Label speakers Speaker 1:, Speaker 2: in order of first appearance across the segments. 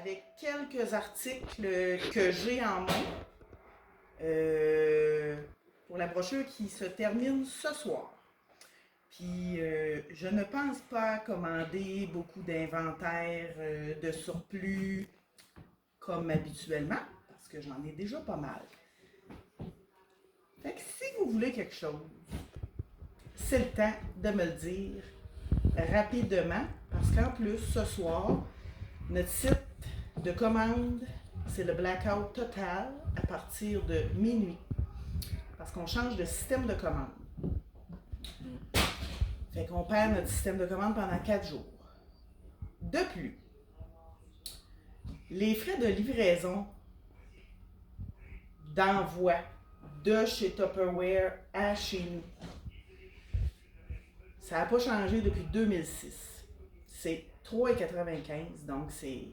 Speaker 1: avec quelques articles que j'ai en main pour la brochure qui se termine ce soir. Puis je ne pense pas commander beaucoup d'inventaire de surplus comme habituellement, parce que j'en ai déjà pas mal. Fait que si vous voulez quelque chose, c'est le temps de me le dire rapidement, parce qu'en plus, ce soir, notre site de commande, c'est le blackout total à partir de minuit, parce qu'on change de système de commande. Fait qu'on perd notre système de commande pendant 4 jours. De plus, les frais de livraison d'envoi de chez Tupperware à chez nous, ça n'a pas changé depuis 2006. C'est 3,95 $, donc c'est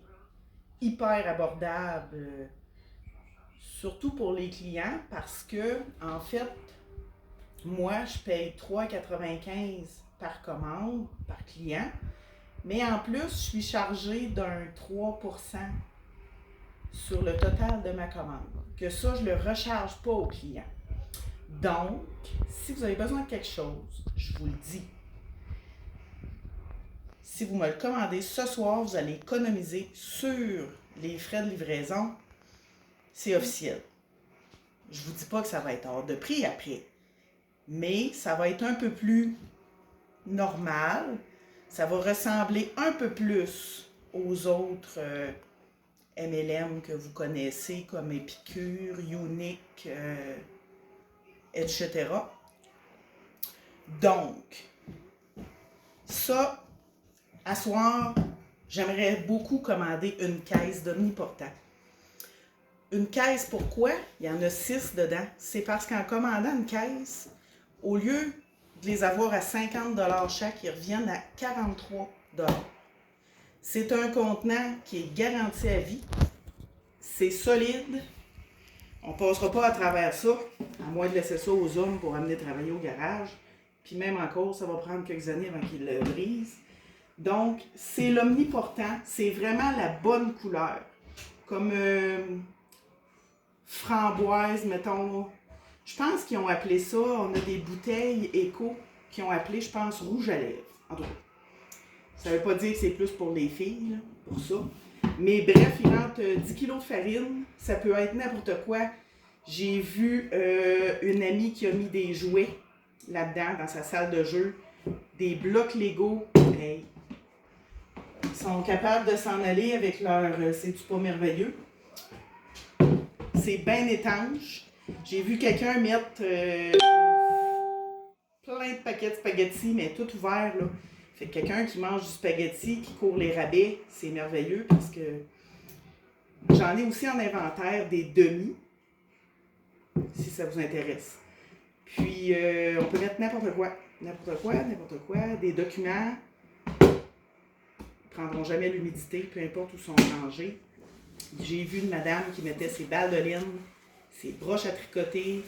Speaker 1: hyper abordable, surtout pour les clients, parce que, en fait, moi, je paye 3,95 $ par commande, par client, mais en plus, je suis chargée d'un 3% sur le total de ma commande. Que ça, je ne le recharge pas au client. Donc, si vous avez besoin de quelque chose, je vous le dis. Si vous me le commandez ce soir, vous allez économiser sur les frais de livraison. C'est officiel. Je ne vous dis pas que ça va être hors de prix après, mais ça va être un peu plus normal. Ça va ressembler un peu plus aux autres MLM que vous connaissez, comme Épicure, Unique, etc. Donc, ça, à soir, j'aimerais beaucoup commander une caisse d'Omniportant. Une caisse, pourquoi? Il y en a 6 dedans. C'est parce qu'en commandant une caisse, au lieu de les avoir à 50 $ chaque, ils reviennent à 43 $. C'est un contenant qui est garanti à vie. C'est solide. On ne passera pas à travers ça, à moins de laisser ça aux hommes pour amener travailler au garage. Puis même encore, ça va prendre quelques années avant qu'ils le brisent. Donc, c'est l'Omniportant. C'est vraiment la bonne couleur. Comme framboise, mettons. Je pense qu'ils ont appelé ça, on a des bouteilles éco qui ont appelé, je pense, rouge à lèvres. En tout cas, ça ne veut pas dire que c'est plus pour les filles, là, pour ça. Mais bref, il rentre 10 kg de farine, ça peut être n'importe quoi. J'ai vu une amie qui a mis des jouets là-dedans, dans sa salle de jeu, des blocs Lego. Hey. Ils sont capables de s'en aller avec leur c'est-tu pas merveilleux? C'est bien étanche. J'ai vu quelqu'un mettre plein de paquets de spaghettis, mais tout ouvert, là. Fait que quelqu'un qui mange du spaghetti, qui court les rabais, c'est merveilleux parce que j'en ai aussi en inventaire des demi, si ça vous intéresse. Puis, on peut mettre n'importe quoi, des documents. Ils ne prendront jamais l'humidité, peu importe où sont rangés. J'ai vu une madame qui mettait ses balles de laine, ses broches à tricoter,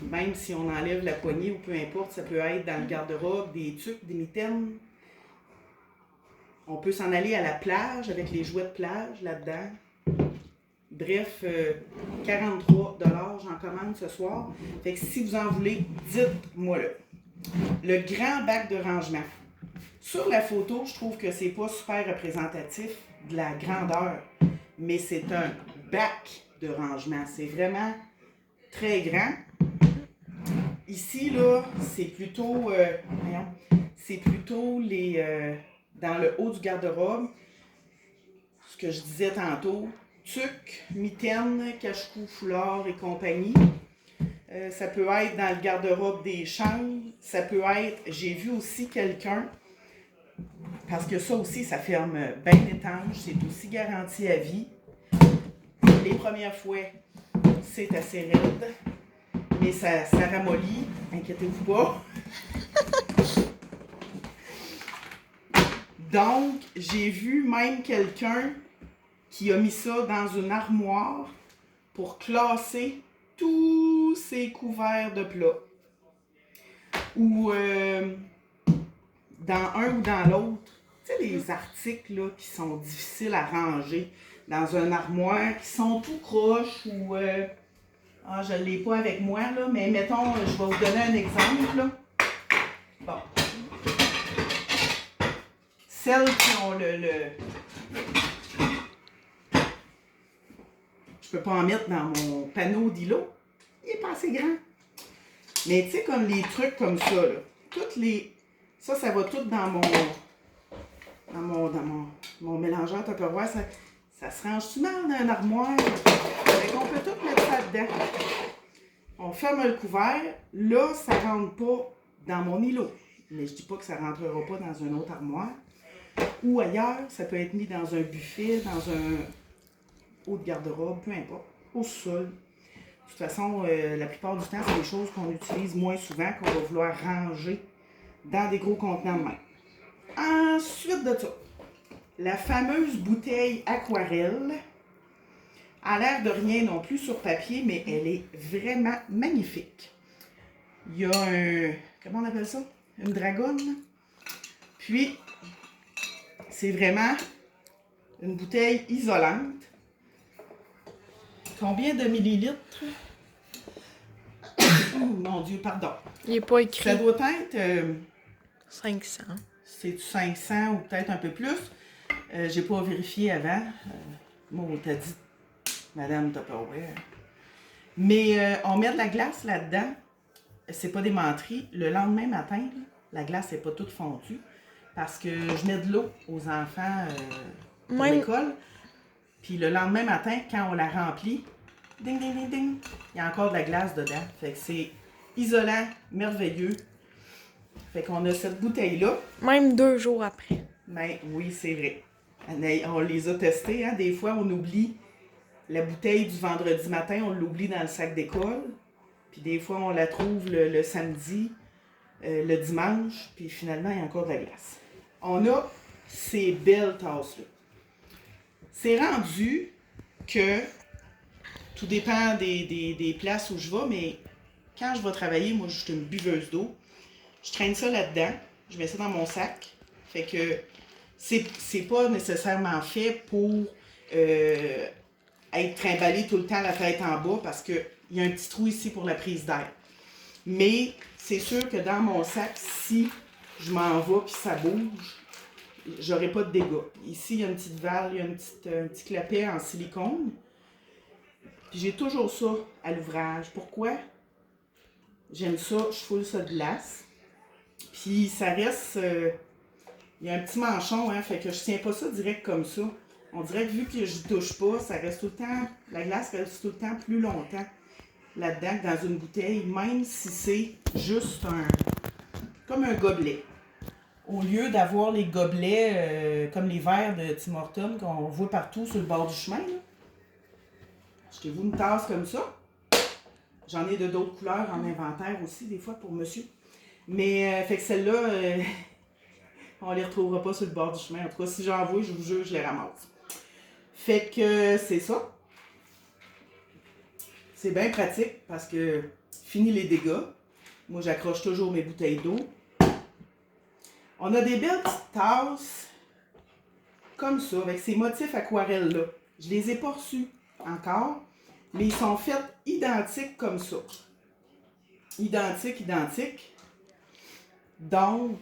Speaker 1: même si on enlève la poignée ou peu importe, ça peut être dans le garde-robe, des tuques, des mitaines. On peut s'en aller à la plage avec les jouets de plage là-dedans. Bref, 43 $, j'en commande ce soir. Fait que si vous en voulez, dites-moi-le. Le grand bac de rangement. Sur la photo, je trouve que c'est pas super représentatif de la grandeur, mais c'est un bac de rangement. C'est vraiment très grand. Ici, là, c'est plutôt, les dans le haut du garde-robe, ce que je disais tantôt, tuques, mitaines, cache-cou, foulard et compagnie. Ça peut être dans le garde-robe des chambres. Ça peut être, j'ai vu aussi quelqu'un, parce que ça aussi, ça ferme bien étanche, c'est aussi garanti à vie. Les premières fois, c'est assez raide, mais ça ramollit, inquiétez-vous pas. Donc, j'ai vu même quelqu'un qui a mis ça dans une armoire pour classer tous ses couverts de plats. Ou dans un ou dans l'autre. Tu sais, les articles là, qui sont difficiles à ranger dans un armoire, qui sont tout croches ou... je ne l'ai pas avec moi, là, mais mettons, je vais vous donner un exemple. Là. Bon. Celles qui ont je peux pas en mettre dans mon panneau d'îlot. Il est pas assez grand. Mais tu sais, comme les trucs comme ça, là. Toutes les... Ça va tout dans mon mélangeur Tupperware. Ça se range tout mal dans un armoire. Fait qu'on peut tout mettre ça dedans. On ferme le couvert. Là, ça ne rentre pas dans mon îlot. Mais je dis pas que ça ne rentrera pas dans une autre armoire. Ou ailleurs, ça peut être mis dans un buffet, dans un haut de garde-robe, peu importe. Au sol. De toute façon, la plupart du temps, c'est des choses qu'on utilise moins souvent, qu'on va vouloir ranger dans des gros contenants de main. Ensuite de ça, la fameuse bouteille aquarelle a l'air de rien non plus sur papier, mais elle est vraiment magnifique. Il y a un... Comment on appelle ça? Une dragonne. Puis, c'est vraiment une bouteille isolante. Combien de millilitres? Oh mon Dieu, pardon.
Speaker 2: Il n'est pas écrit.
Speaker 1: Ça doit être...
Speaker 2: 500.
Speaker 1: C'est 500 ou peut-être un peu plus. J'ai pas vérifié avant. Moi, on t'a dit, Madame Tupperware. Mais on met de la glace là-dedans. C'est pas des menteries. Le lendemain matin, là, la glace n'est pas toute fondue. Parce que je mets de l'eau aux enfants pour l'école. Puis le lendemain matin, quand on la remplit, ding, ding, ding, ding, il y a encore de la glace dedans. Fait que c'est isolant, merveilleux. Fait qu'on a cette bouteille-là.
Speaker 2: Même 2 jours après.
Speaker 1: Ben oui, c'est vrai. On les a testés, hein. Des fois, on oublie la bouteille du vendredi matin, on l'oublie dans le sac d'école. Puis des fois, on la trouve le samedi, le dimanche. Puis finalement, il y a encore de la glace. On a ces belles tasses-là. C'est rendu que, tout dépend des places où je vais, mais quand je vais travailler, moi, je suis une buveuse d'eau. Je traîne ça là-dedans, je mets ça dans mon sac. Fait que c'est pas nécessairement fait pour être trimballé tout le temps la tête en bas parce qu'il y a un petit trou ici pour la prise d'air. Mais c'est sûr que dans mon sac, si je m'en vais puis ça bouge, j'aurai pas de dégâts. Ici, il y a une petite valve, il y a un petit clapet en silicone. Puis j'ai toujours ça à l'ouvrage. Pourquoi? J'aime ça, je foule ça de glace. Puis ça reste... il y a un petit manchon, hein, fait que je tiens pas ça direct comme ça. On dirait que vu que je touche pas, ça reste tout le temps... La glace reste tout le temps plus longtemps là-dedans que dans une bouteille, même si c'est juste comme un gobelet. Au lieu d'avoir les gobelets comme les verres de Tim Hortons qu'on voit partout sur le bord du chemin. Là. Achetez-vous une tasse comme ça. J'en ai de d'autres couleurs en inventaire aussi, des fois, pour monsieur. Mais, fait que celle-là, on les retrouvera pas sur le bord du chemin. En tout cas, si j'en vois, je vous jure, je les ramasse. Fait que c'est ça. C'est bien pratique parce que fini les dégâts. Moi, j'accroche toujours mes bouteilles d'eau. On a des belles petites tasses comme ça, avec ces motifs aquarelles-là. Je les ai pas reçus encore, mais ils sont faits identiques comme ça. Identiques, identiques. Donc,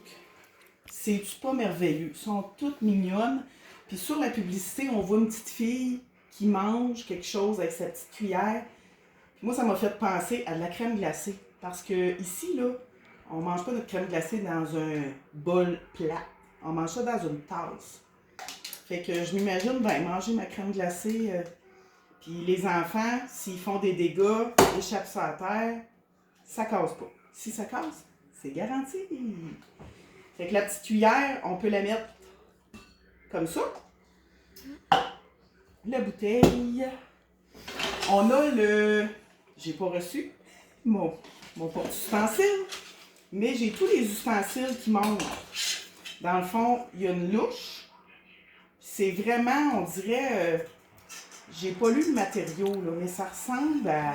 Speaker 1: c'est-tu pas merveilleux? Ils sont toutes mignonnes. Puis sur la publicité, on voit une petite fille qui mange quelque chose avec sa petite cuillère. Moi, ça m'a fait penser à de la crème glacée. Parce que ici, là, on mange pas notre crème glacée dans un bol plat. On mange ça dans une tasse. Fait que je m'imagine bien manger ma crème glacée. Puis les enfants, s'ils font des dégâts, échappent ça à terre, ça casse pas. Si ça casse, c'est garanti. Fait que la petite cuillère, on peut la mettre comme ça. La bouteille. On a le... J'ai pas reçu mon porte-ustensile, mais j'ai tous les ustensiles qui montent. Dans le fond, il y a une louche. C'est vraiment, on dirait... j'ai pas lu le matériau, là, mais ça ressemble à...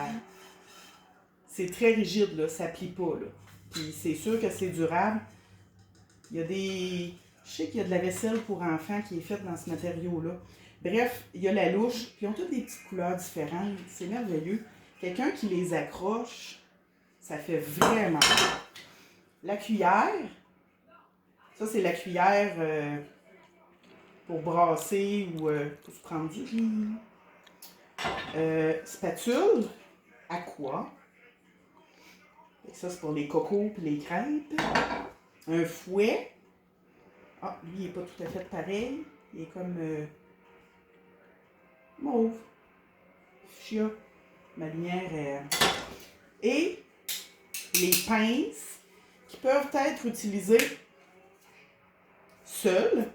Speaker 1: C'est très rigide, là, ça plie pas, là. Puis c'est sûr que c'est durable. Il y a des Je sais qu'il y a de la vaisselle pour enfants qui est faite dans ce matériau-là. Bref, il y a la louche, puis ils ont toutes des petites couleurs différentes. C'est merveilleux. Quelqu'un qui les accroche, ça fait vraiment. La cuillère, ça c'est la cuillère pour brasser ou pour se prendre du riz. Spatule, aqua. Et ça c'est pour les cocos et les crêpes. Un fouet. Ah, lui il n'est pas tout à fait pareil. Il est comme mauve. Fuchsia. Ma lumière est... Et les pinces qui peuvent être utilisées seules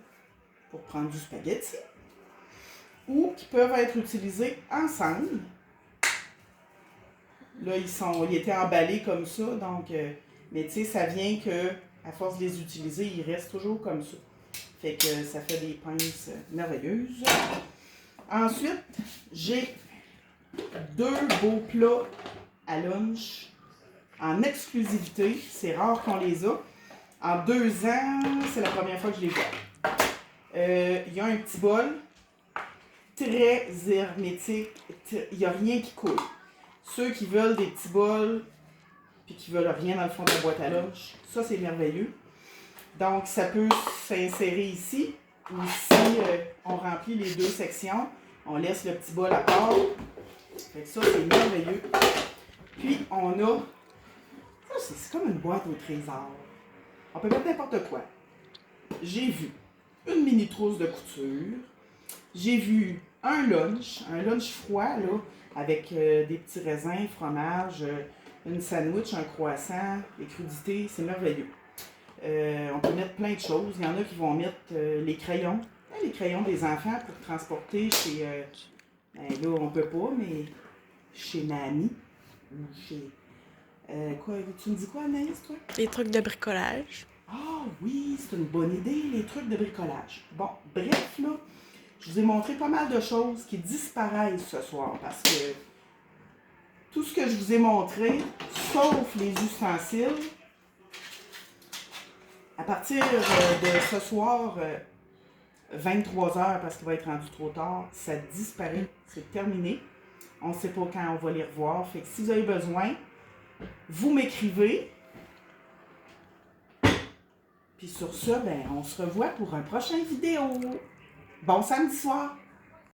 Speaker 1: pour prendre du spaghetti ou qui peuvent être utilisées ensemble. Là, ils étaient emballés comme ça, donc... mais tu sais, ça vient que, à force de les utiliser, ils restent toujours comme ça. Fait que ça fait des pinces merveilleuses. Ensuite, j'ai 2 beaux plats à lunch en exclusivité. C'est rare qu'on les a. En 2 ans, c'est la première fois que je les vois. Il y a un petit bol très hermétique. Il n'y a rien qui coule. Ceux qui veulent des petits bols puis qui veulent rien dans le fond de la boîte à lunch, ça c'est merveilleux. Donc ça peut s'insérer ici ou si on remplit les 2 sections, on laisse le petit bol à part. Fait que ça c'est merveilleux. Puis on a, ça c'est comme une boîte au trésor. On peut mettre n'importe quoi. J'ai vu une mini trousse de couture. J'ai vu un lunch froid là, avec des petits raisins, fromage, une sandwich, un croissant, des crudités, c'est merveilleux. On peut mettre plein de choses. Il y en a qui vont mettre les crayons des enfants pour transporter chez... là, on peut pas, mais chez Nani. Ou chez... quoi, tu me dis quoi, Anaïs, toi?
Speaker 2: Les trucs de bricolage.
Speaker 1: Ah oui, c'est une bonne idée, les trucs de bricolage. Bon, bref, là, je vous ai montré pas mal de choses qui disparaissent ce soir parce que tout ce que je vous ai montré, sauf les ustensiles, à partir de ce soir, 23h, parce qu'il va être rendu trop tard, ça disparaît, c'est terminé. On ne sait pas quand on va les revoir. Fait que si vous avez besoin, vous m'écrivez. Puis sur ça, ben, on se revoit pour un prochain vidéo. Bon samedi soir!